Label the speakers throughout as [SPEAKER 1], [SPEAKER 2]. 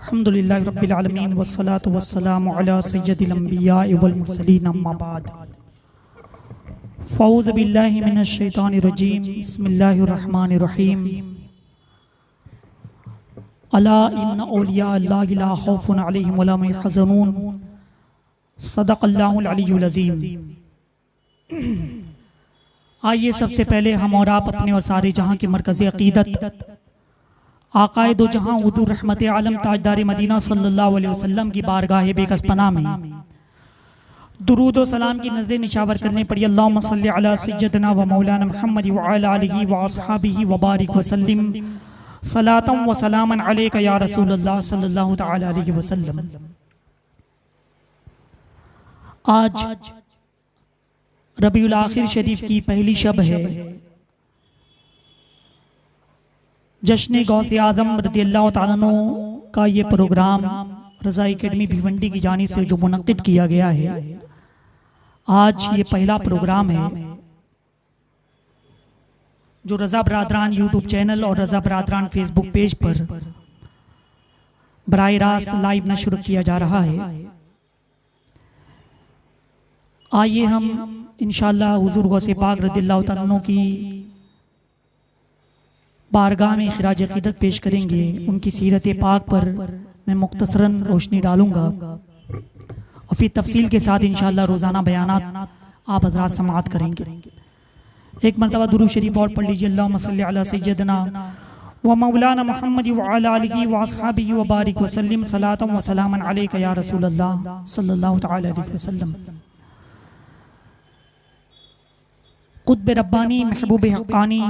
[SPEAKER 1] अल्हम्दुलिल्लाहि रब्बिल आलमीन वस्सलातु वस्सलामु अला सय्यदिल अंबिया'i वल मुरसलीन अम्मा बाद फ़ऊज़ु बिल्लाहि मिनश शैतानिर रजीम बिस्मिल्लाहिर रहमानिर रहीम अला इन्ना औलिया अल्लाहि ला खौफुन अलैहिम वला हुम यहज़नून सदक़ल्लाहुल अलीयुल अज़ीम। आइए सबसे पहले हम और आप अपने और सारे जहां के मरकज़ अक़ीदत आक़ाए दो जहां हुज़ूर रहमत आलम ताजदार मदीना सल्लल्लाहु अलैहि वसल्लम की बारगाह बेकस पनाह में दुरूद व सलाम की नज़र निशावर करने पड़ी। अल्लाहुम्मा सल्लि अला सय्यदना व मौलाना मुहम्मद व अला आलिहि व अस्हाबिहि व बारिक व सल्लिम सलातन व सलामन अलैका या रसूलल्लाह सल्लल्लाहु तआला अलैहि वसल्लम। आज रबीउल आखिर शरीफ की पहली शब है। जश्न गौसे आज़म रज़ियल्लाहु तआला अन्हु का ये प्रोग्राम रज़ा एकेडमी भिवंडी की जानिब से जो मुनक्किद किया गया है, आज ये पहला प्रोग्राम है जो रज़ा बरादरान यूट्यूब चैनल और रज़ा बरादरान फेसबुक पेज पर बराह रास्त लाइव नशर किया जा रहा है। आइए हम इंशाअल्लाह हुज़ूर गौसे पाक रज़ियल्लाहु तआला अन्हु की बारगाह में खिराज अक़ीदत पेश करेंगे। उनकी सीरत पाक पर मैं मुख्तसरन रोशनी डालूंगा और फिर तफसील के साथ इंशाअल्लाह रोज़ाना बयानात आप हज़रात समाअत करेंगे। एक मरतबा दुरूद शरीफ और पढ़ लीजिए। अल्लाहुम्मा सल्लि अला सय्यदना व मौलाना मुहम्मद व अला आलिहि व अस्हाबिहि व बारिक व सल्लिम सलातन व सलामन अलैका या रसूलल्लाह सल्लल्लाहु तआला अलैहि वसल्लम। क़ुत्ब रब्बानी महबूब हक़्क़ानी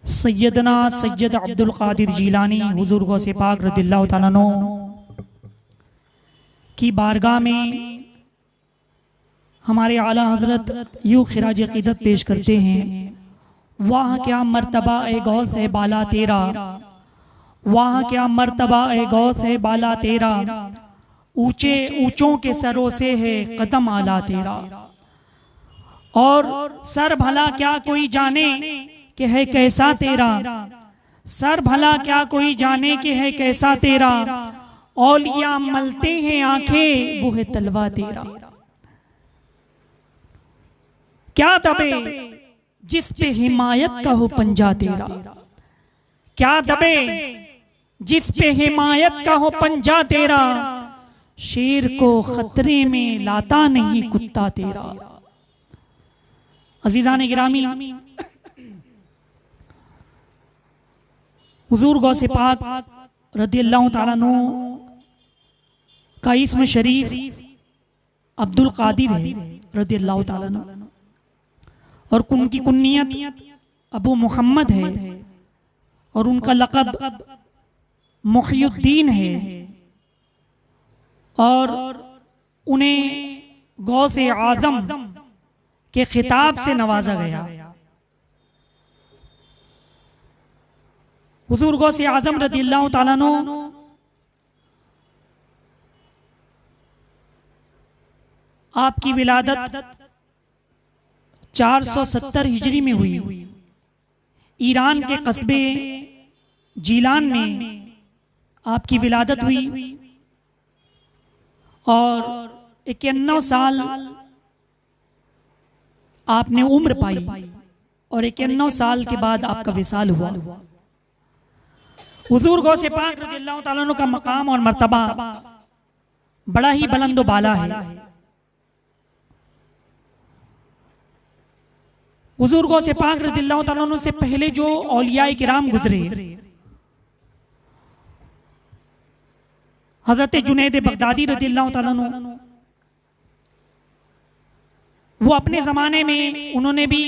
[SPEAKER 1] सैयदना सैयद अब्दुल क़ादिर जीलानी हुज़ूर गौसे पाक रज़ियल्लाहु तआला अन्हु की बारगाह में हमारे आला हज़रत यूँ खिराज अक़ीदत पेश करते हैं। वाह क्या मर्तबा ए गौस है बाला तेरा, वाह क्या मर्तबा ए गौस है बाला तेरा, ऊंचे ऊंचों के सरों से है कदम आला तेरा। और सर भला क्या कोई जाने कि है कैसा तेरा, सर भला क्या कोई जाने कि है कैसा तेरा, औलिया मलते हैं आंखें वो है तलवा तेरा। क्या दबे जिस पे हिमायत का हो पंजा तेरा, क्या दबे जिस पे हिमायत का हो पंजा तेरा, शेर को खतरे में लाता नहीं कुत्ता तेरा। अजीजान गिरामी, हुज़ूर गौसे पाक रज़ियल्लाहु तआला अन्हु का इस्म शरीफ अब्दुल क़ादिर है रज़ियल्लाहु तआला अन्हु, और उनकी कुन्नियत अबू मोहम्मद है और उनका लक़ब मुहियुद्दीन है। और उन्हें गौसे आज़म के खिताब से नवाजा गया। हुज़ूर गौसे आज़म रज़ियल्लाहु तआला अन्हु आपकी विलादत 470 हिजरी में हुई। ईरान के कस्बे जीलान में आपकी विलादत हुई और 91 साल आपने उम्र पाई और 91 साल के बाद आपका विसाल हुआ। हुज़ूर गौसे पाक रज़ियल्लाहु तआला अन्हु का मकाम और मर्तबा बड़ा ही बुलंद बाला है। हुज़ूर गौसे पाक रज़ियल्लाहु तआला अन्हु से पहले जो औलियाए किराम गुजरे, हज़रत जुनैद बगदादी रज़ियल्लाहु तआला अन्हु, वो अपने ज़माने में उन्होंने भी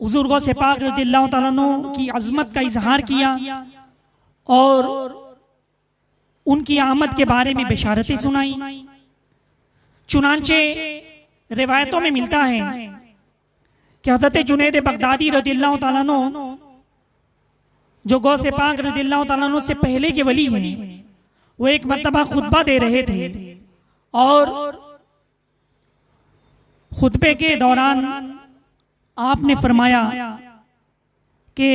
[SPEAKER 1] हुज़ूर गौसे पाक रज़ियल्लाहु तआला अन्हु की अज़मत का इजहार किया और उनकी आमद के बारे में बिशारतें सुनाई। चुनांचे रिवायतों में मिलता है कि हज़रत जुनैद बगदादी रज़ियल्लाहु तआला अन्हु जो गौसे पाक रज़ियल्लाहु तआला अन्हु से पहले के वली हैं, वो एक मर्तबा खुतबा दे रहे थे और खुतबे के दौरान आपने फरमाया कि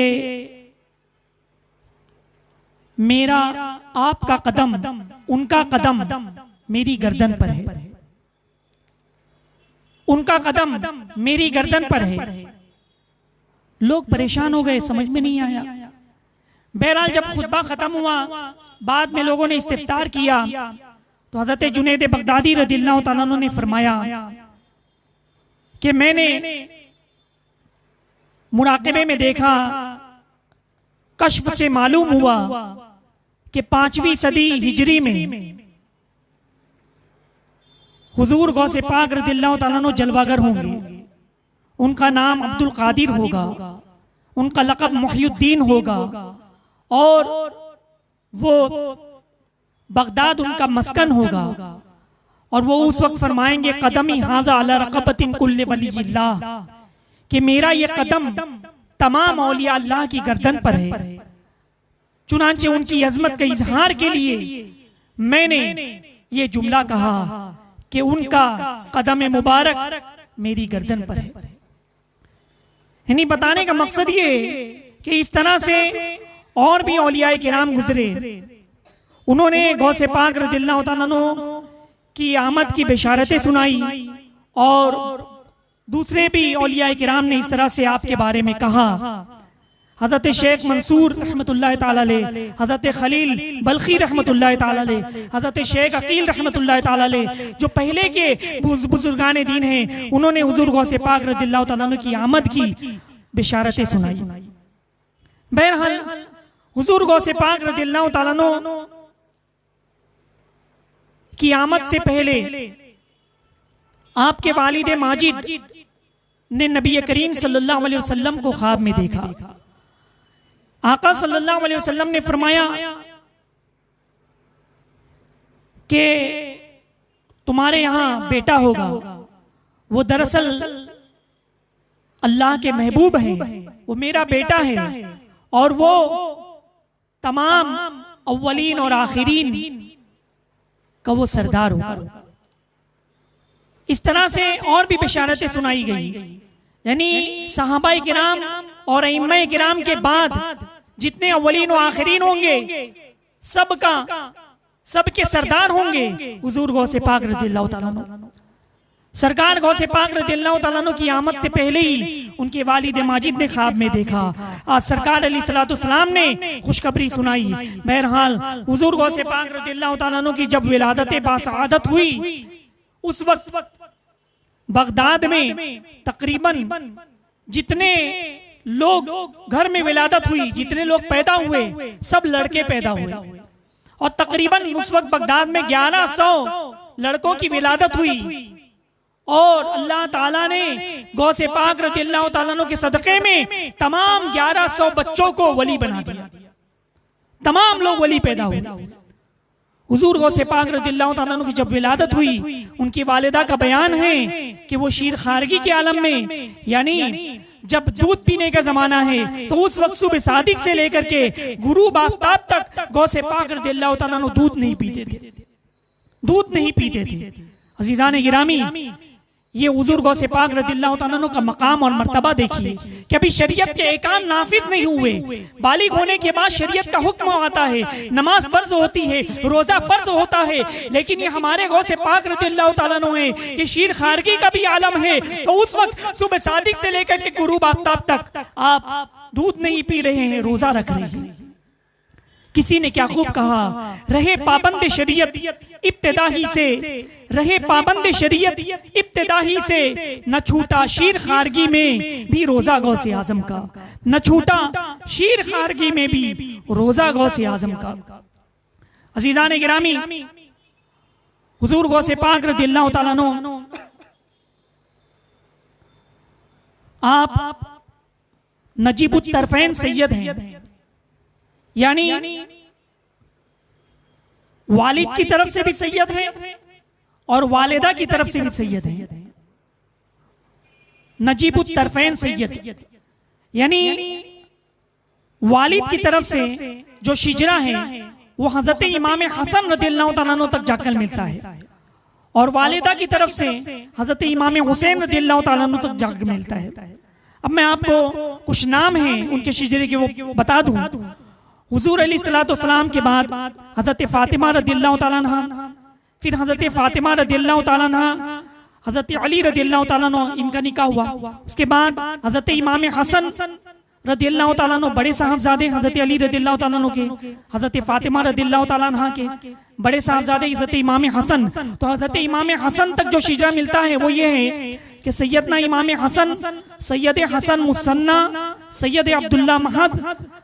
[SPEAKER 1] मेरा आपका कदम, उनका कदम मेरी गर्दन पर है, उनका कदम मेरी गर्दन पर है। लोग परेशान हो गए, समझ में नहीं आया। बहरहाल जब खुतबा खत्म हुआ, बाद में लोगों ने इस्तिफ्तार किया, तो हजरत जुनैद बगदादी रज़ियल्लाहु ताला अन्हु ने फरमाया कि मैंने मुराक़बे में देखा, कश्फ से मालूम हुआ कि 5वीं सदी हिजरी में हुजूर गौसे पाक रज़ियल्लाहु ताला अन्हु जलवागर होंगे। उनका नाम अब्दुल कादिर होगा, उनका लक़ब मुहियुद्दीन होगा, और वो बगदाद उनका मस्कन होगा। और वो उस वक्त फरमाएंगे कदमी हाज़ा अला रक़बतिन कुल्ले वलिय्यिल्लाह, कि मेरा ये कदम तमाम औलिया अल्लाह की गर्दन पर है। चुनांचे उनकी अजमत के इजहार के लिए मैंने ये जुमला कहा कि उनका कदम मुबारक मेरी गर्दन पर है। यानी बताने का मकसद ये कि इस तरह से और भी औलियाए किराम गुजरे, उन्होंने गौसे पाक रज़ियल्लाहु ताला अन्हु की आमद की बिशारतें सुनाई, और दूसरे भी औलियाए किराम ने इस तरह से आपके बारे में कहा। हजरत शेख मंसूर रहमतुल्लाह ताला अलैह, हजरत खलील बल्खी रहमतुल्लाह ताला अलैह, हजरत शेख अकील रहमतुल्लाह ताला अलैह, जो पहले के बुजुर्गान दीन हैं, उन्होंने हुजूर गौसे पाक रज़ियल्लाहु ताला अन्हु की आमद की बिशारतें सुनाई। बहरहाल हुजूर गौसे पाक रज़ियल्लाहु ताला अन्हु की आमद से पहले आपके वालिद माजिद ने नबी करीम सल्लल्लाहु अलैहि वसल्लम को ख्वाब में देखा। आका सल्लल्लाहु अलैहि वसल्लम ने फरमाया कि तुम्हारे यहाँ बेटा होगा। वो दरअसल अल्लाह के महबूब हैं, वो मेरा बेटा है, और वो तमाम अव्वलीन और आखिरीन का वो सरदार होगा। इस तरह से और भी बिशारतें सुनाई गई। यानी सहाबाए किराम और अइम्माए किराम के बाद जितने अव्वलीन और आखिरीन होंगे, सबके सरदार होंगे हुजूर गौसे पाक रज़ियल्लाहु ताला अन्हु। सरकार गौसे पाक रज़ियल्लाहु ताला अन्हु की आमद से पहले ही उनके वालिद माजिद ने ख्वाब में देखा। आज सरकार अलैहिस्सलाम ने खुशखबरी सुनाई। बहरहाल हुजूर गौसे पाक रज़ियल्लाहु ताला अन्हु की जब विलादत बासआदत हुई, उस वक्त बगदाद में तकरीबन जितने लोग घर में विलादत हुई, जितने लोग पैदा हुए, सब लड़के पैदा हुए, और तकरीबन उस वक्त बगदाद में 1100 लड़कों की विलादत हुई। और अल्लाह ताला ने गौसे पाक रज़ियल्लाहु ताला अन्हु के सदक़े में तमाम 1100 बच्चों को वली बना दिया। तमाम लोग वली पैदा हुए। हुजूर गौसे पाक रज़ियल्लाहु ताला अन्हु की जब विलादत हुई, उनकी वालिदा का बयान है कि वो शीर खारगी के आलम में, यानी जब दूध पीने का जमाना है, तो उस वक्त सुबह सादिक से लेकर के गुरूब आफ्ताब तक गौसे पाक रज़ियल्लाहु ताला अन्हु दूध नहीं पीते थे, दूध नहीं पीते थे। अज़ीज़ान गिरामी, ये हुजूर गौसे पाक रज़ियल्लाहु ताला अन्हु का मकाम और मर्तबा देखिए कि अभी शरीयत के एहकाम नाफिज नहीं हुए। बालिग होने के बाद शरीयत का हुक्म आता है, नमाज फर्ज होती है, रोजा फर्ज होता है, लेकिन ये हमारे गौसे पाक रज़ियल्लाहु ताला अन्हु है कि शीर खारगी का भी आलम है। तो उस वक्त सुबह सादिक से लेकर के गुरूब आफ्ताब तक आप दूध नहीं पी रहे हैं, रोजा रख रहे हैं। किसी ने क्या खूब कहा, रहे पाबंद शरीयत इब्तिदाही से, रहे पाबंद शरीयत इब्तिदाही से, न छूटा शीर खारगी में भी रोजा गौसे आजम का, न छूटा शीर खारगी में भी रोजा गौसे आजम का। अज़ीज़ान गिरामी, हुजूर गौसे पाक रज़ियल्लाहु ताला अन्हु आप नजीबुत तरफैन सैयद हैं, यानी वालिद की तरफ से भी सैयद हैं और वालिदा की तरफ से भी सैयद हैं। नजीबुत तरफैन सैयद, यानी वालिद की तरफ से जो शिजरा है वो हजरत इमाम हसन रज़ियल्लाहु ताला अन्हु तक जाकर मिलता है, और वालिदा की तरफ से हजरत इमाम हुसैन रज़ियल्लाहु ताला अन्हु तक जाकर मिलता है। अब मैं आपको कुछ नाम हैं उनके शिजरे के वो बता दूं। हुजूर अलैहिस्सलाम के बाद हजरत फातिमा रदियल्लाहु ताला अन्हा, फिर हजरत फातिमा रदियल्लाहु ताला अन्हा, हजरत अली रदियल्लाहु ताला अन्हु, इनका निकाह हुआ। उसके बाद हजरत इमाम हसन रदियल्लाहु ताला अन्हु, बड़े साहबजादे हजरत अली रदियल्लाहु ताला अन्हु के, हजरत फातिमा रदियल्लाहु ताला अन्हा के बड़े साहबजादे हजरत इमाम हसन। तो हजरत इमाम हसन तक जो शिजरा मिलता है वो ये है कि सैयदना इमाम हसन, सैयद हसन मुसन्ना, सैयद अब्दुल्ला महद,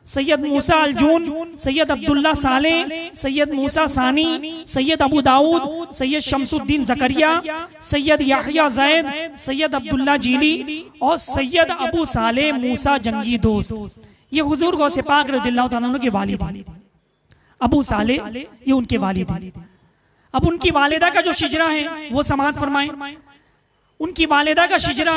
[SPEAKER 1] सैयद मूसा अलजून, सैयद अब्दुल्ला साले, सैयद मूसा सानी, सैयद अबू दाऊद, सैयद शमसुद्दीन जकरिया, सैयद याहया जैद, सैयद अब्दुल्ला जीली और सैयद अबू साले मूसा जंगी दोस्त, ये हुजूर गौसे पाक रदियल्लाहु ताला अन्हु के वालिद हैं। अबू साले ये उनके वालिद हैं। अब उनकी वालिदा का जो शिजरा है वो समाअत फरमाएं। उनकी वालिदा का शिजरा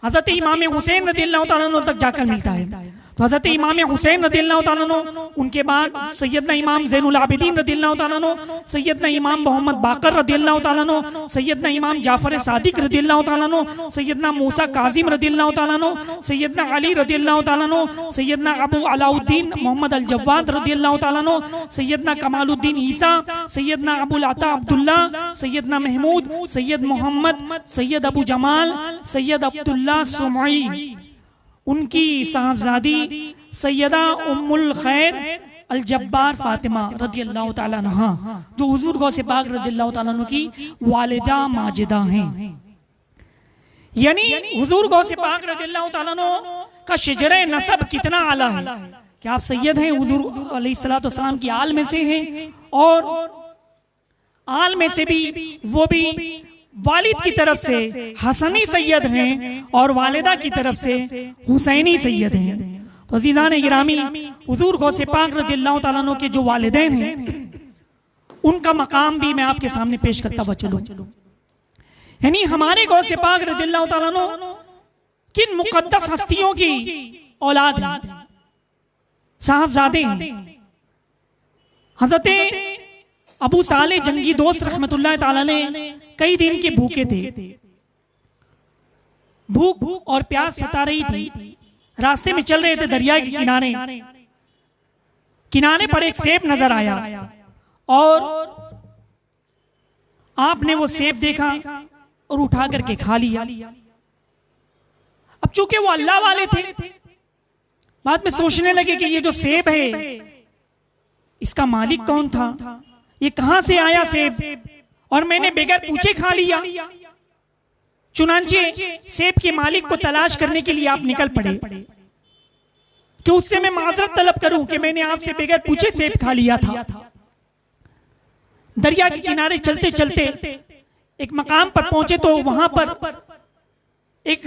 [SPEAKER 1] हजरत इमाम हुसैन रदियल्लाहु ताला अन्हु तक जाकर मिलता है। तो हजरत इमाम हुसैन रदियल्लाहु ताला अन्हु, उनके बाद सैयदना इमाम ज़ैनुल आबिदीन रदियल्लाहु ताला अन्हु, सैयदना इमाम मोहम्मद बाकर रदियल्लाहु ताला अन्हु, सैयदना इमाम जाफर सादिक रदियल्लाहु ताला अन्हु, सैयदना मूसा काजिम रदियल्लाहु ताला अन्हु, सैयदना अली रदियल्लाहु ताला अन्हु, सैयदना अबू अलाउद्दीन मोहम्मद अल जव्वाद रदियल्लाहु ताला अन्हु, सैयदना कमालुद्दीन ईसा, सैयदना अबुल अता अब्दुल्ला, सैयदना महमूद, सैयद मोहम्मद, सैयद अबू जमाल, सैयद अब्दुल्ला सुमई, उनकी साहबजादी सैयदा उम्मुल खैर अल जब्बार फातिमा रदियल्लाहु ताला अन्हा, जो हुजूर गौसे पाक रदियल्लाहु ताला अन्हु की वालिदा माजिदा हैं। यानी हुजूर गौसे पाक रदियल्लाहु ताला अन्हु का शिजरे नसब कितना आला है कि आप सैयद हैं, हुजूर अलैहिस्सलातु वस्सलाम की आल में से हैं और आल में से भी वो भी वालिद की तरफ से हसनी सैयद हैं और वालिदा की तरफ से हुसैनी सैयद हैं। तो अज़ीज़ान गिरामी, हुजूर गौसे पाक रदियल्लाहु ताला अन्हु के जो वालिदैन हैं उनका मकाम भी मैं आपके सामने पेश करता हुआ चलूं। यानी हमारे गौसे पाक रदियल्लाहु ताला अन्हु किन मुकद्दस हस्तियों की औलाद हैं, साहबजादे हैं। हजरत अबू साले जंगी दोस्त रहमतुल्लाह ताला अलैह कई दिन के भूखे थे, भूख और प्यास सता रही थी। रास्ते में चल रहे थे, दरिया के किनारे पर एक सेब नजर आया और आपने वो सेब देखा और उठा करके खा लिया। अब चूंकि वो अल्लाह वाले थे, बाद में सोचने लगे कि ये जो सेब है इसका मालिक कौन था, ये कहां से आया सेब और मैंने बगैर पूछे खा लिया। चुनांचे सेब के मालिक को तलाश करने के लिए आप निकल पड़े कि उससे मैं माजरत तलब करूं कि मैंने आपसे बगैर पूछे सेब खा लिया था। दरिया के किनारे चलते चलते एक मकाम पर पहुंचे तो वहां पर एक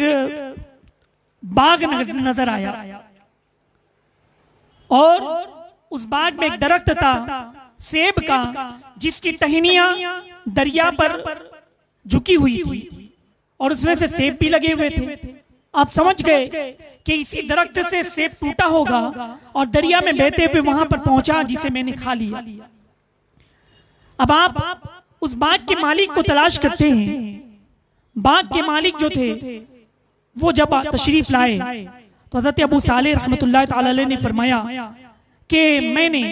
[SPEAKER 1] बाग नजर आया और उस बाग में एक दरख्त था सेब का, जिसकी टहनियां दरिया पर झुकी हुई थी और उसमें से सेब भी लगे हुए थे। आप समझ गए कि इसी दरख्त से सेब टूटा होगा और दरिया में बहते हुए वहां पर पहुंचा जिसे मैंने खा लिया। अब आप उस बाग के मालिक को तलाश करते हैं। बाग के मालिक जो थे वो जब तशरीफ लाए तो हज़रत अबू साले रहमतुल्लाह ताला अलैह ने फरमाया कि मैंने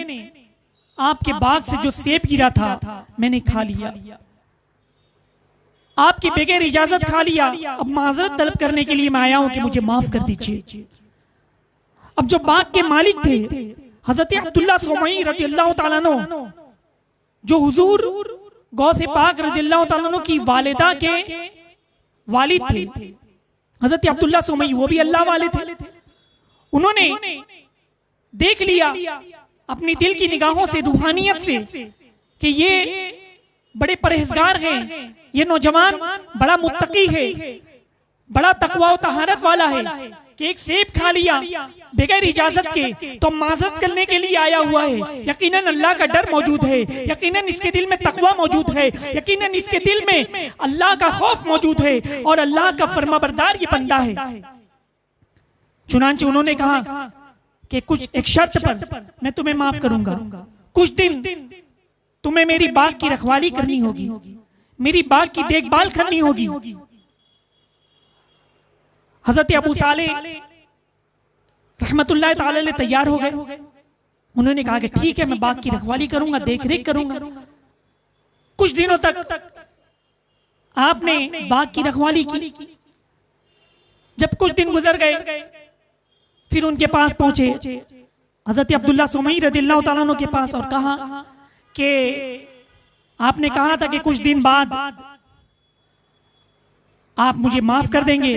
[SPEAKER 1] आपके बाग से जो सेब गिरा था मैंने खा लिया, आपकी बगैर इजाजत खा लिया। अब माजरत तलब करने के लिए मैं आया हूं कि मुझे माफ कर दीजिए। अब जो बाग के मालिक थे हजरत अब्दुल्ला सुमई रदियल्लाहु ताला अन्हु, जो हुजूर गौसे पाक रदियल्लाहु ताला अन्हु की वालिदा के वालिद थे। हजरत अब्दुल्ला सुमई वो भी अल्लाह वाले थे। उन्होंने देख लिया अपनी दिल की निगाहों से, रूहानियत से, कि ये बड़े परहेजगार हैं, ये नौजवान बड़ा मुत्तकी है, बड़ा तकवा और तहारत वाला है कि एक सेब खा लिया बगैर इजाजत के तो माजरत करने के लिए आया हुआ है। यकीनन अल्लाह का डर मौजूद है, यकीनन इसके दिल में तकवा मौजूद है, यकीनन इसके दिल में अल्लाह का खौफ मौजूद है और अल्लाह का फरमाबरदार ये बंदा है। चुनांचे उन्होंने कहा कि कुछ एक शर्त पर मैं तुम्हें माफ करूंगा, कुछ दिन तुम्हें मेरी बाग की रखवाली करनी होगी, मेरी बाग की देखभाल करनी होगी। हजरत अबू साले रहमतुल्लाह ताला अलैह तैयार हो गए। उन्होंने कहा कि ठीक है, मैं बाग की रखवाली करूंगा, देख रेख करूंगा। कुछ दिनों तक आपने बाग की रखवाली की। जब कुछ दिन गुजर गए, फिर उनके पास पहुंचे हजरत अब्दुल्ला सुमई रदिल्लाहु ताला अन्हु के पास और कहा कि आपने कहा था कि कुछ दिन बाद आप मुझे माफ कर देंगे,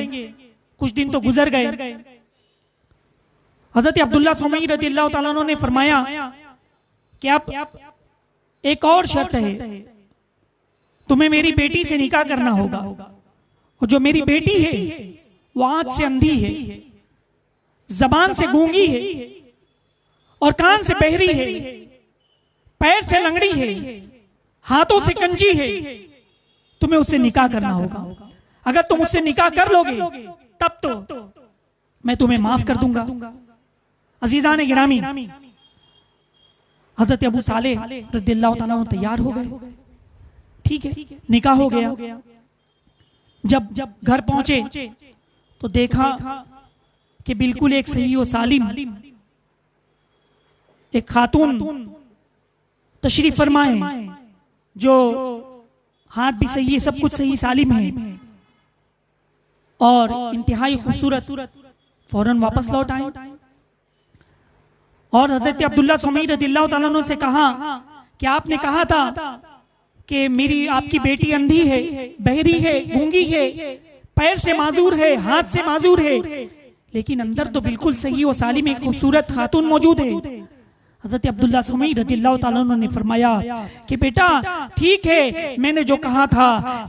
[SPEAKER 1] कुछ दिन तो गुजर गए। हजरत अब्दुल्ला सुमई रदिल्लाहु ताला अन्हु ने फरमाया कि आप एक और शर्त है, तुम्हें मेरी बेटी से निकाह करना होगा। और जो मेरी बेटी है वो आंख से अंधी है, जबान से गूंगी है और कान से बहरी है, पैर से लंगड़ी है, हाथों से कंजी है। तुम्हें उससे निकाह करना होगा। अगर तुम उससे निकाह कर लोगे तब तो मैं तुम्हें माफ कर दूंगा। अजीजान गिरामी, हजरत अबू सालेह रदियल्लाहु ताला अन्हु तैयार हो गए। ठीक है, निकाह हो गया। जब घर पहुंचे तो देखा कि बिल्कुल एक सही और सालिम एक खातून तशरीफ फरमाए, जो हाथ भी सही है, सब कुछ सही सालिम है और इंतहाई खूबसूरत। फौरन वापस लौट आए और हजरत अब्दुल्ला सुमई रदियल्लाहु ताला अन्हु से कहा कि आपने कहा था कि मेरी आपकी बेटी अंधी है, बहरी है, गूंगी है, पैर से माजूर है, हाथ से माजूर है, लेकिन अंदर तो बिल्कुल सही और सालिम एक खूबसूरत खातून मौजूद है। हजरत अब्दुल्ला सुमई रदियल्लाहु ताला अन्हु ने फरमाया कि बेटा ठीक है, मैंने जो कहा था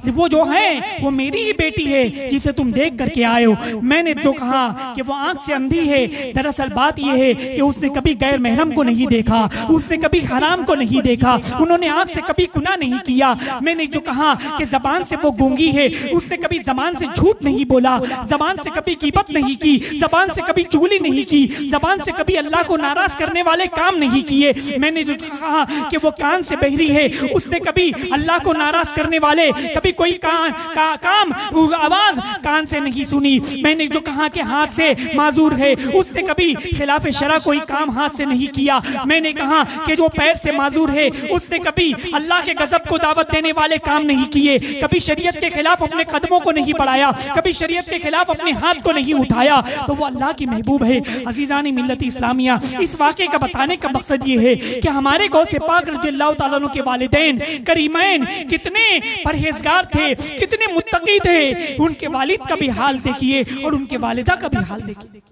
[SPEAKER 1] वो जो है वो मेरी ही बेटी है जिसे तुम देख करके आए हो। मैंने जो कहा कि वो आंख से अंधी है, दरअसल बात ये है कि उसने कभी गैर महरम को नहीं देखा, उसने कभी हराम को नहीं देखा, उन्होंने आंख से कभी गुनाह नहीं किया। मैंने जो कहा कि जबान से वो गूंगी है, उसने कभी जबान से झूठ नहीं बोला, जबान से कभी गिबत नहीं की, जबान से कभी चुगली नहीं की, जबान से कभी अल्लाह को नाराज करने वाले काम नहीं किए। मैंने जो कहा कि वो कान से बहरी है, उसने कभी अल्लाह को नाराज करने वाले कभी कोई काम आवाज कान से नहीं सुनी। मैंने जो कहा कि हाथ से माजूर है, उसने कभी खिलाफ शरा कोई काम हाथ से नहीं किया। मैंने कहा कि जो पैर से माजूर है, उसने कभी अल्लाह के गजब को दावत देने वाले काम नहीं किए, कभी शरीयत के खिलाफ अपने कदमों को नहीं बढ़ाया, कभी शरीयत के खिलाफ अपने हाथ को नहीं उठाया, तो वो अल्लाह की महबूब है। अजीजानी मिल्लत इस्लामिया, इस वाक़े का बताने का मकसद ये है कि हमारे गौसे पाक रज़ियल्लाहु ताला अन्हु के वालिदैन करीमैन कितने परहेजगार थे, कितने मुत्तकी थे। उनके वालिद का भी हाल देखिए और उनके वालिदा का भी हाल देखिए।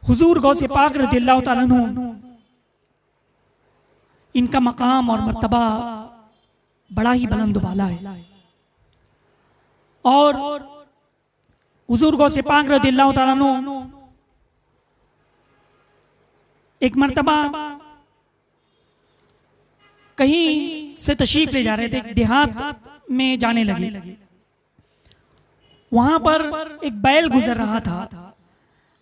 [SPEAKER 1] हुजूर गौसे पाक रज़ियल्लाहु ताला अन्हु, इनका मकाम और मर्तबा बड़ा ही बुलंद वाला है। और हुजूर गौसे पाक रज़ियल्लाहु ताला अन्हु एक मर्तबा कहीं से तशरीफ ले जा रहे थे, देहात में जाने लगे। वहां पर एक बैल गुजर रहा था,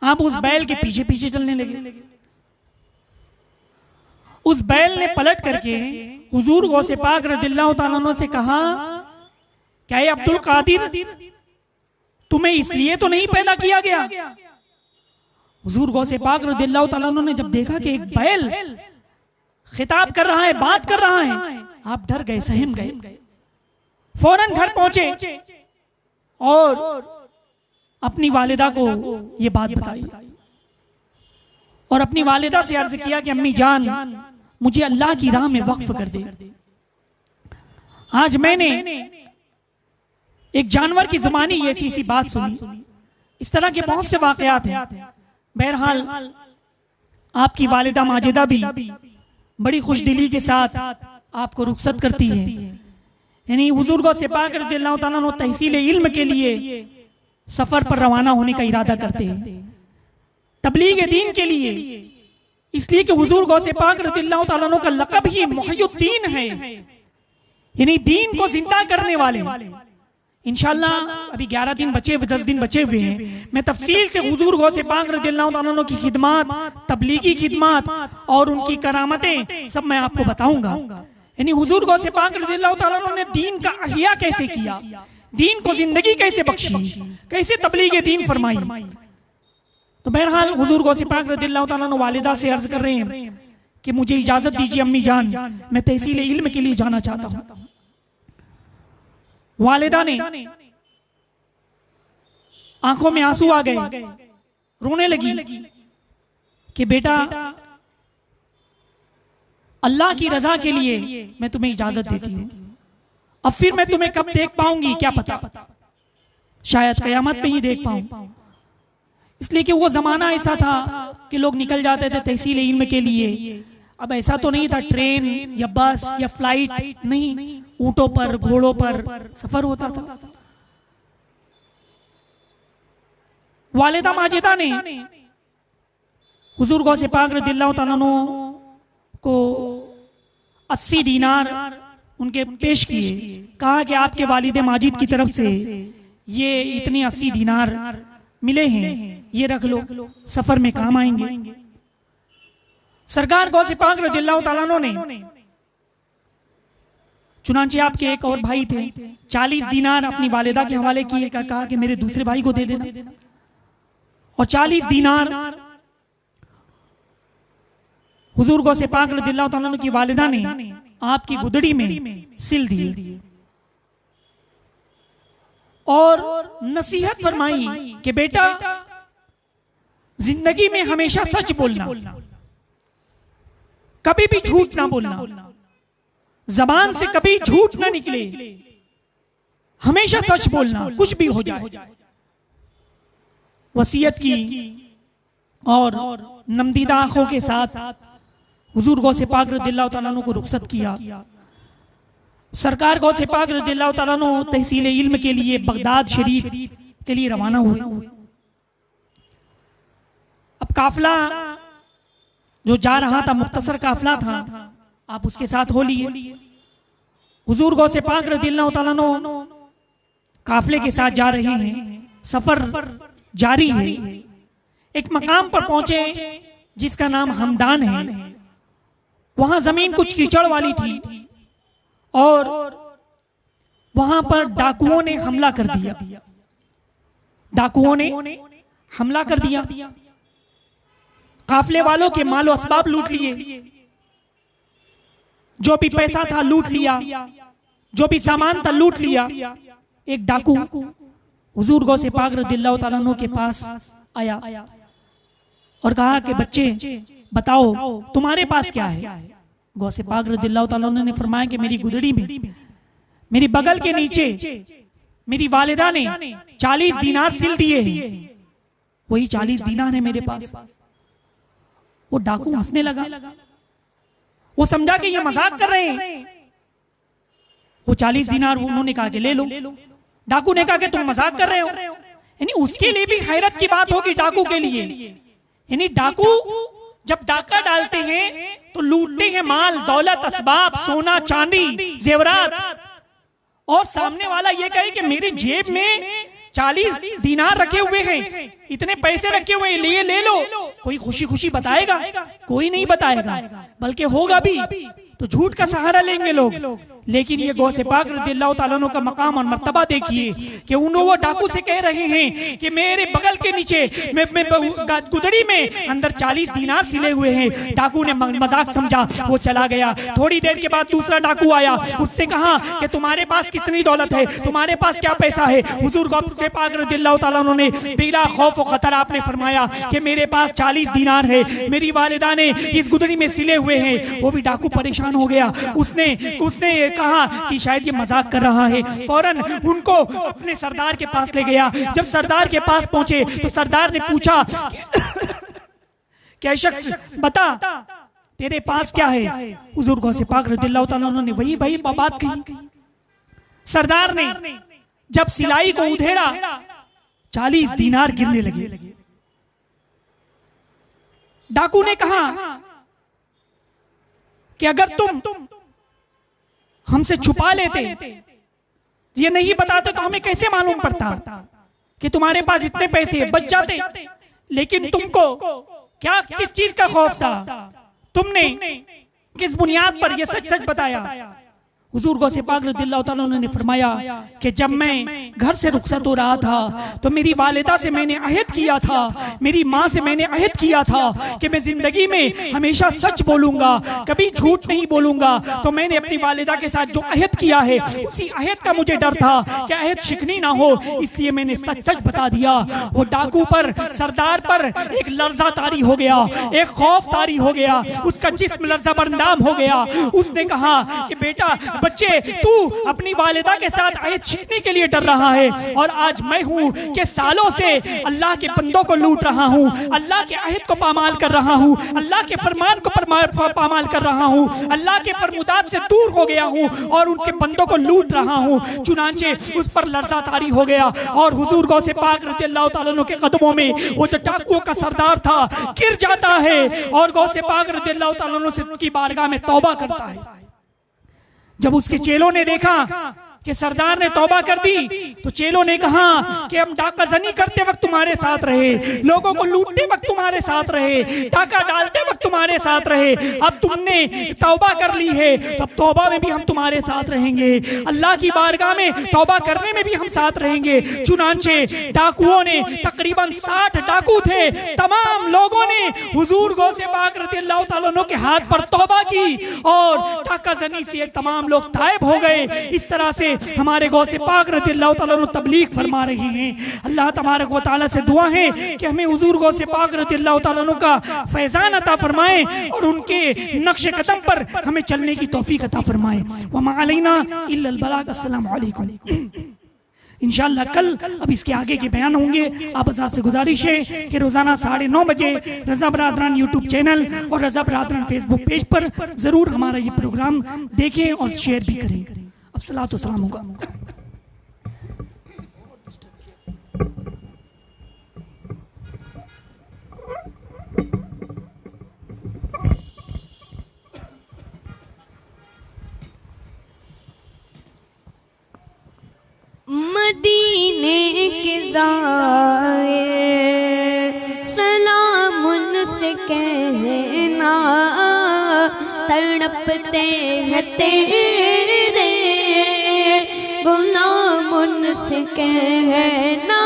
[SPEAKER 1] आप उस बैल के पीछे पीछे चलने लगे। उस बैल ने पलट करके हुजूर गौसे पाक रज़ियल्लाहु ताला अन्हु से कहा, क्या ये अब्दुल कादिर तुम्हें इसलिए तो नहीं पैदा किया गया? हुजूर गौसे पाक रज़ियल्लाहु ताला अन्हु ने जब देखा कि एक बैल खिताब कर रहा है, बात कर रहा है, आप डर गए, सहम गए। फौरन घर पहुंचे और अपनी वालिदा को ये बात बताई और अपनी वालिदा से अर्ज किया कि अम्मी जान, मुझे अल्लाह की राह में वक्फ कर दे। आज मैंने एक जानवर की जुबानी ऐसी ऐसी बात सुनी। इस तरह के बहुत से वाकयात हैं। बहरहाल आपकी वालिदा माजिदा भी बड़ी खुशदिली के साथ आपको रुखसत करती है। यानी हुजूर गौसे पाक रज़ियल्लाहु ताला अन्हु तहसील इल्म के लिए सफर पर रवाना होने का इरादा करते हैं, तबलीग दीन के लिए। इसलिए कि हुजूर गौसे पाक रज़ियल्लाहु ताला अन्हु का लक़ब ही मुहय्यिद्दीन है, यानी दीन को जिंदा करने वाले। इंशाअल्लाह अभी 11 दिन बचे हुए, 10 दिन बचे हुए हैं। मैं तफसील से हुजूर गौसे पाक रज़ियल्लाहु ताला अन्हु की खिदमत, तबलीगी खिदमत और उनकी करामतें सब मैं आपको बताऊंगा। यानी हुजूर गौसे पाक रज़ियल्लाहु ताला अन्हु ने दीन का अहिया कैसे किया, दीन को जिंदगी कैसे बख्शी, कैसे तबलीग दीन फरमाई। तो बहरहाल हुजूर गौसे पाक रज़ियल्लाहु ताला अन्हु वालिदा से अर्ज कर रहे हैं कि मुझे इजाजत दीजिए अम्मी जान, मैं तहसील इल्म के लिए जाना चाहता हूं। वालिदा ने आंखों में आंसू आ गए, रोने लगी कि बेटा अल्लाह की रजा के लिए मैं तुम्हें इजाजत देती हूं, अब फिर मैं तुम्हें कब देख पाऊंगी क्या पता, शायद कयामत में ही देख पाऊं। इसलिए कि वो जमाना ऐसा था कि लोग निकल जाते थे तहसील इल्म के लिए। अब ऐसा तो नहीं था ट्रेन या बस या फ्लाइट, नहीं, ऊंटों पर घोड़ों पर सफर होता था। वालिदा माजिदा ने हुजूर गौसे पाक रज़ियल्लाहु ताला अन्हु को 80 दीनार उनके पेश किए, कहा कि आपके वालिद माजिद की तरफ से ये इतने 80 दीनार मिले हैं, ये रख लो, सफर में काम आएंगे। सरकार गौसे पाक रज़ियल्लाहु ताला अन्हु ने, चुनांचे आपके एक और भाई थे, 40 दीनार अपनी वालिदा के हवाले किए, कहा कि मेरे दूसरे भाई को दे देना, और 40 दीनार हुजूर गौसे पाक रज़ियल्लाहु ताला अन्हु की वालिदा ने आपकी गुदड़ी में सिल दिए और नसीहत फरमाई कि बेटा जिंदगी में हमेशा सच बोलना, कभी भी झूठ ना बोलना, जबान से कभी झूठ ना निकले, हमेशा सच बोलना कुछ भी हो जाए। वसीयत की और नमदीदा आंखों के साथ हुजूर गौसे पाक रज़ियल्लाहु ताला अन्हु को रुखसत किया। सरकार गौसे पाक रज़ियल्लाहु ताला अन्हु तहसील इल्म के लिए बगदाद शरीफ के लिए रवाना हुए। अब काफिला जो जा रहा था मुख्तसर काफिला था, आप उसके साथ हो लिए। हुजूर गौसे पाक रज़ियल्लाहु ताला अन्हु काफिले के साथ जा रहे हैं, सफर जारी है। एक मकाम पर पहुंचे जिसका नाम हमदान है। वहां जमीन कुछ कीचड़ वाली थी और वहां पर डाकुओं ने हमला कर दिया। डाकुओं ने हमला कर दिया, काफिले वालों के मालो असबाब लूट लिए, जो भी पैसा था लूट लिया, जो भी सामान था लूट लिया। एक डाकू हुजूर गौसे पाक रज़ियल्लाहु ताला अन्हु के पास आया और कहा कि बच्चे बताओ तुम्हारे पास क्या है। गौसे पाक रज़ियल्लाहु ताला अन्हु ने फरमाया कि मेरी गुदड़ी में, मेरी बगल के नीचे मेरी वालिदा ने 40 दीनार सिल दिए हैं, वही 40 दीनार है मेरे पास। वो डाकू हंसने लगा, वो समझा कि ये मजाक कर रहे हैं। वो 40 दीनार उन्होंने कहा कि ले लो। डाकू ने कहा कि तुम मजाक कर रहे हो। यानी उसके लिए भी हैरत की बात होगी डाकू के लिए। यानी डाकू जब डाका डालते हैं तो लूटते हैं माल, दौलत, असबाब, सोना, चांदी, जेवरात, और सामने वाला ये कहे कि मेरी जेब में 40 दीनार रखे हुए हैं, इतने पैसे रखे हुए हैं, लिए ले लो। कोई खुशी खुशी बताएगा? कोई नहीं बताएगा, बल्कि होगा भी तो झूठ का सहारा लेंगे लोग। लेकिन ये गौसे पाक रज़ियल्लाहु ताला अन्हु का मकाम और मर्तबा देखिए कि वो डाकू से कह रहे हैं कि मेरे बगल के नीचे गुदड़ी में अंदर 40 दीनार सिले हुए हैं। डाकू ने मजाक समझा, वो चला गया। थोड़ी देर के बाद दूसरा डाकू आया, उसने कहा कि तुम्हारे पास कितनी दौलत है, तुम्हारे पास क्या पैसा है। हुजूर गौसे पाक रज़ियल्लाहु ताला अन्हु ने बिला खौफ व खतर आपने फरमाया कि मेरे पास 40 दीनार है, मेरी वालिदा ने इस गुदड़ी में सिले हुए हैं। वो भी डाकू परेशान हो गया। उसने कहा कि शायद ये मजाक कर रहा है। फौरन उनको अपने सरदार के पास ले गया। जब सरदार के पास पहुंचे तो सरदार ने पूछा क्या शख्स बता तेरे पास क्या है। हुजूर गौसे पाक रज़ियल्लाहु ताला अन्हु ने वही बात कही। सरदार ने जब सिलाई को उधेड़ा 40 दीनार गिरने लगे। डाकू ने कहा कि अगर तुम हमसे छुपा लेते, ये नहीं बताते तो हमें कैसे मालूम पड़ता कि तुम्हारे पास इतने पैसे बच जाते। लेकिन तुमको क्या, किस चीज का खौफ था, तुमने किस बुनियाद पर यह सच सच बताया। हुजूर गौसे पाक रज़ियल्लाहु तआला अन्हु ने फरमाया कि जब मैं घर से रुखसत हो रहा था तो मेरी वालिदा से मैंने अहद किया था, मेरी माँ से मैंने अहद किया था कि मैं जिंदगी में हमेशा सच बोलूंगा, कभी झूठ नहीं बोलूंगा। तो मैंने अपनी वालिदा के साथ जो अहद किया है उसी अहद का मुझे डर था कि अहद शिकनी ना हो, इसलिए मैंने सच सच बता दिया। वो डाकू पर, सरदार पर एक लर्जा तारी हो गया, एक खौफ तारी हो गया, उसका जिस्म लर्जा बरंदाम हो गया। उसने कहा कि बेटा बच्चे, तू अपनी वालिदा के साथ अहद छिपने के लिए डर रहा है, और आज मैं हूँ कि सालों से अल्लाह के बंदों को लूट रहा हूँ, अल्लाह के अहद को पामाल कर रहा हूँ, अल्लाह के फरमान को पामाल कर रहा हूँ, अल्लाह के फरमुदात से दूर हो गया हूँ और उनके बंदों को लूट रहा हूँ। चुनांचे उस पर लर्जा तारी हो गया और हुजूर गौसे पाक रज़ियल्लाहु तआला अन्हु के कदमों में वो जो डाकुओं का सरदार था गिर जाता है और गौसे पाक रज़ियल्लाहु तआला अन्हु से की बारगाह में तौबा करता है। जब उसके चेलों ने देखा कि सरदार ने तौबा कर दी तो चेलों ने कहा कि हम डाका जनी करते वक्त तुम्हारे साथ रहे, लोगों को लूटते वक्त तुम्हारे साथ रहे, डाका डालते वक्त तुम्हारे साथ रहे, अब तुमने तौबा कर ली है तो अब तौबा में भी हम तुम्हारे साथ रहेंगे, अल्लाह की बारगाह में तौबा करने में भी हम साथ रहेंगे। चुनांचे डाकुओं ने, तकरीबन 60 डाकू थे, तमाम लोगों ने हुजूर गौसे पाक रज़ियल्लाहु तआला अन्हु के हाथ पर तौबा की और डाका जनी से तमाम लोग तायब हो गए। इस तरह से हमारे गौसे पाक रज़ियल्लाहु तआला अन्हु तबलीग फरमा रहे हैं। अल्लाह तबारक व तआला से दुआ है कि हमें हुजूर गौसे पाक रज़ियल्लाहु तआला अन्हु का फैजान अता फरमाए और उनके नक्शे कदम पर हमें चलने की तौफीक अता फरमाए। व मा अलैना इल्लल बलाग। अस्सलामु अलैकुम। इंशाअल्लाह कल अब इसके आगे के बयान होंगे। आप हज़रात से गुजारिश है कि रोज़ाना 9:30 बजे रज़ा बरादरान यूट्यूब चैनल और रज़ा बरादरान फेसबुक पेज पर ज़रूर हमारा ये प्रोग्राम देखें और शेयर भी करें। अब सलात व सलाम होगा।
[SPEAKER 2] मदीने के ज़ाहिर सलाम उनसे कहना, तड़पते हैं तेरे गुलाम उनसे कहना।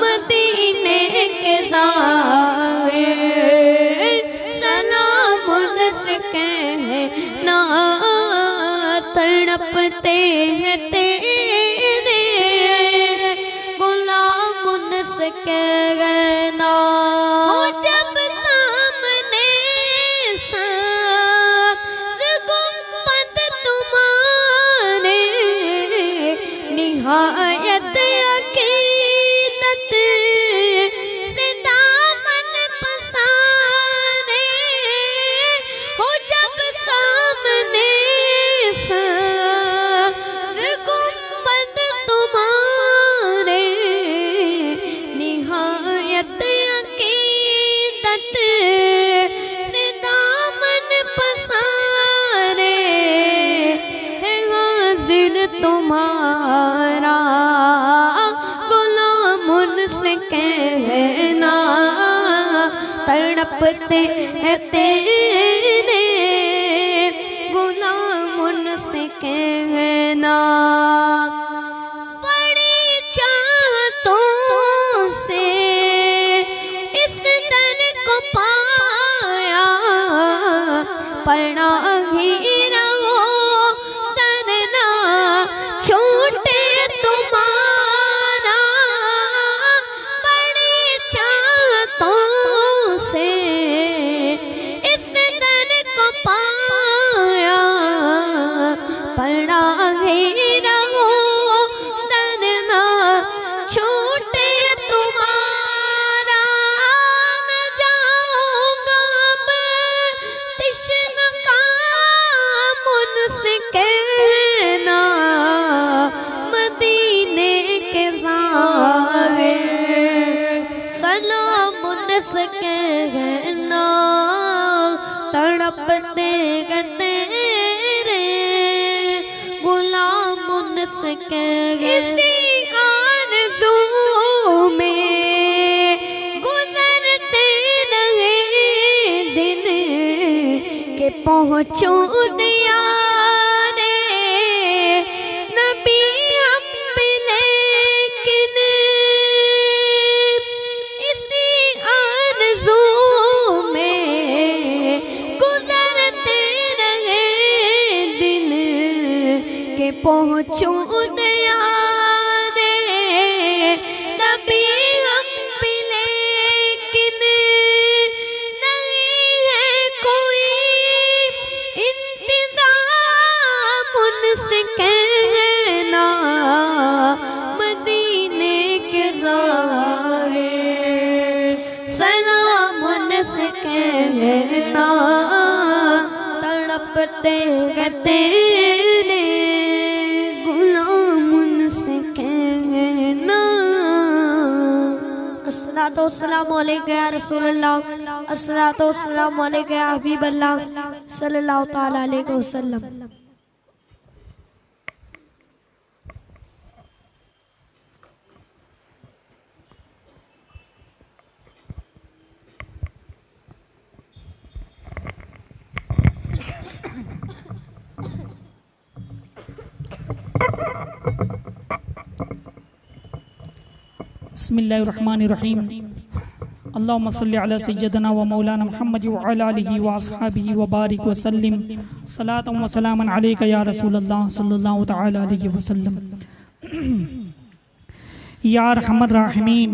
[SPEAKER 2] मदीने के ज़ाहिर सलाम उनसे कहना, तड़पते हैं तेरे गुलाम उनसे कहना। हो जब सामने गुंबद तुम्हारे, निहायत अकीदत से दामन पसारे। हो जब सामने गुंबद तुम्हारे, निहायत अकीदत से दामन पसारे। है हाजिर तुम्हारा गुलाम उनसे कहना, तड़पते हैं तेरे गुलाम उनसे कहना। बड़ी चाहतों से इस दर को पाया, पढ़ा ही रहो डरना छूटे तुम्हारा। बड़ी चाहतों से इस दर को पाया, पढ़ा ही रहो डरना छूटे तुम्हारा। न जाऊंगा अब तिश्न का मुझसे कहना, मदीने के ज़ाहिर सलाम उनसे कहना, तड़पते हैं तेरे गुलाम उनसे कहना। इसी आरज़ू में गुज़रते रहे दिन के पहुँचूं दियारे। पहुँचूं दयारे नबी हम भी, लेकिन नहीं है कोई इंतजाम उनसे कहना मदीने के ज़ाहिर सलाम उनसे कहना तड़पते हैं तेरे गुलाम उनसे कहना। अस्सलातु वस्सलामु अलैका या रसूलल्लाह, अस्सलातु वस्सलामु अलैका या हबीबल्लाह सल्लल्लाहु तआला अलैहि वसल्लम।
[SPEAKER 1] बिस्मिल्लाहिर्रहमानिर्रहीम। अल्लाहुम्मा सल्लि अला सय्यदना व मौलाना मुहम्मद व अला आलिहि व अस्हाबिहि व बारिक व सल्लिम सलातन व सलामन अलैका या रसूलल्लाह सल्लल्लाहु तआला अलैहि वसल्लम। या अरहमर राहिमीन,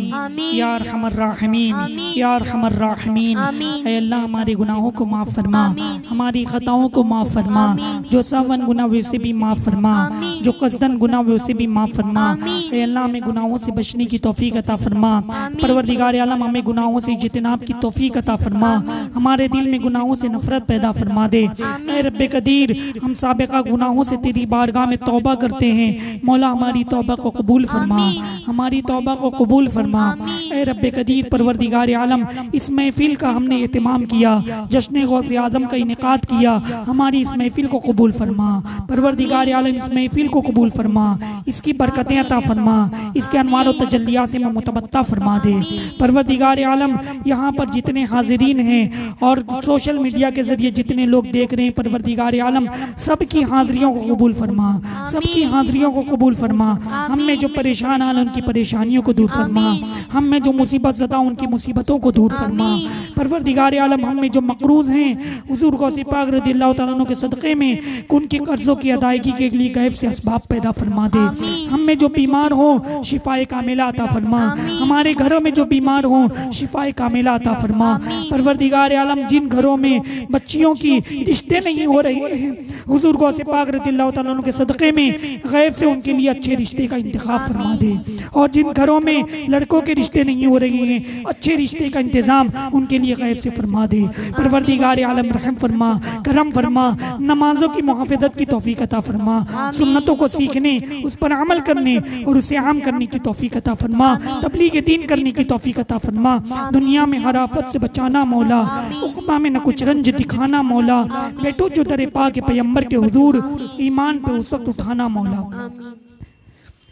[SPEAKER 1] या अरहमर राहिमीन, या अरहमर राहिमीन। ऐ अल्लाह हमारे गुनाहों को माफ़ फरमा, हमारी खताओं को माफ़ फरमा, जो सावन गुनाह वैसे भी माफ़ फरमा, जो कसदन गुनाह वैसे भी माफ़ फरमा। ऐ अल्लाह हमें गुनाहों से बचने की तौफीक अता फरमा। परवरदिगार आलम हमें गुनाहों से इज्तिनाब की तौफीक अता फरमा, हमारे दिल में गुनाहों से नफरत पैदा फरमा दे। ऐ रब्बे कदीर, हम साबिका गुनाहों से तेरी बारगाह में तौबा करते हैं, मौला हमारी तौबा को कबूल फरमा, हमारी तौबा को कबूल फरमा। ऐ रब्बे कदीर परवरदिगार आलम, इस महफिल का हमने एहतमाम किया, जश्न गौसे आज़म का इनेकाद किया, हमारी इस महफिल को कबूल फरमा। परवरदिगार आलम इस महफिल को कबूल फरमा, इसकी बरकतें अता फरमा, इसके अनवार और तजल्लियात से मुतबत्ता फरमा दे। परवरदिगार आलम यहाँ पर जितने हाजिरीन हैं और सोशल मीडिया के जरिए जितने लोग देख रहे हैं, परवरदिगार आलम सबकी हाजिरियों को कबूल फरमा, सबकी हाजिरियों को कबूल फरमा। हम में जो परेशान हाल उनकी परेशानियों को दूर फरमा, हम में जो मुसीबत ज़दा उनकी मुसीबतों को दूर फरमा। परवरदिगार आलम हम में जो मकरूज हैं, हुजूर गौसे पाक रज़ियल्लाहु तआला अन्हु के सदक़े में उनके कर्जों की अदायगी के लिए गैब से असबाब पैदा फरमा दे। हम में जो बीमार हो शिफाए कामिला अता फरमा, हमारे घरों में जो बीमार हो शिफाए कामिला अता फरमा। परवरदिगार आलम जिन घरों में बच्चियों की रिश्ते नहीं हो रहे हैं, हुजूर गौसे पाक रज़ियल्लाहु तआला अन्हु के सदक़े में गैब से उनके लिए अच्छे रिश्ते का इंतखाब फरमा दे। और जिन घरों में लड़कों के रिश्ते नहीं हो रहे हैं, अच्छे रिश्ते का इंतजाम उनके लिए गैब से फरमा दे। परवरदिगार आलम रहम फरमा, करम फरमा, नमाजों की मुहाफ़िज़त की तौफीक अता फरमा, सुन्नतों को सीखने, उस पर अमल करने और उसे आम करने की तौफीक अता फरमा, तबलीग दीन करने की तौफीक अता फरमा। दुनिया में हर आफत से बचाना मौला, उक़बा में न कुछ रंज दिखाना मौला, बेटो जो दर पाक पैगंबर के हुजूर ईमान पे उस वक्त उठाना मौला।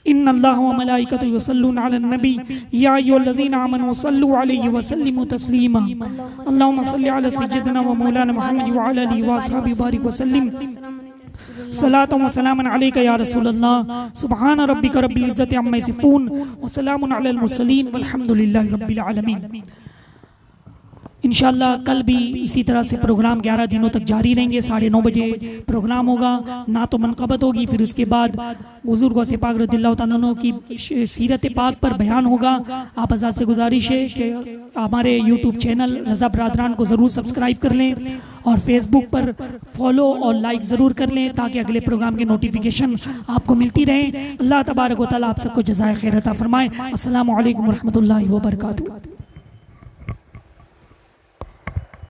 [SPEAKER 1] इन्नल्लाह व मलाइकतहु युसल्लूना अलन नबी या अय्युहल्लज़ीना आमनू सल्लू अलैहि व सल्लिमू तस्लीमा। अल्लाहुम्मा सल्लि अला सय्यिदिना व मौलाना मुहम्मद व अला आलिहि व अस्हाबिहि बारिक व सल्लिम सलातन व सलामन अलैका या रसूलल्लाह। सुब्हान रब्बिका रब्बिल इज्जति अम्मा यसिफून व सलामुन अलल मुरसलीन वल्हम्दुलिल्लाहि रब्बिल आलमीन। इंशाअल्लाह कल भी इसी तरह से प्रोग्राम 11 दिनों तक जारी रहेंगे। 9:30 बजे प्रोग्राम होगा, ना तो मनक़बत होगी, फिर उसके बाद हुज़ूर गौसे पाक रज़ियल्लाहु तआला अन्हु की सीरत पाक पर बयान होगा। आप हज़रात से गुजारिश है कि हमारे यूट्यूब चैनल रज़ा बरादरान को ज़रूर सब्सक्राइब कर लें और फेसबुक पर फॉलो और लाइक ज़रूर कर लें ताकि अगले प्रोग्राम की नोटिफिकेशन आपको मिलती रहे। अल्लाह तबारक व तआला आप सबको जज़ाए खैर अता फरमाए। अस्सलामु अलैकुम व रहमतुल्लाहि व बरकातुहू।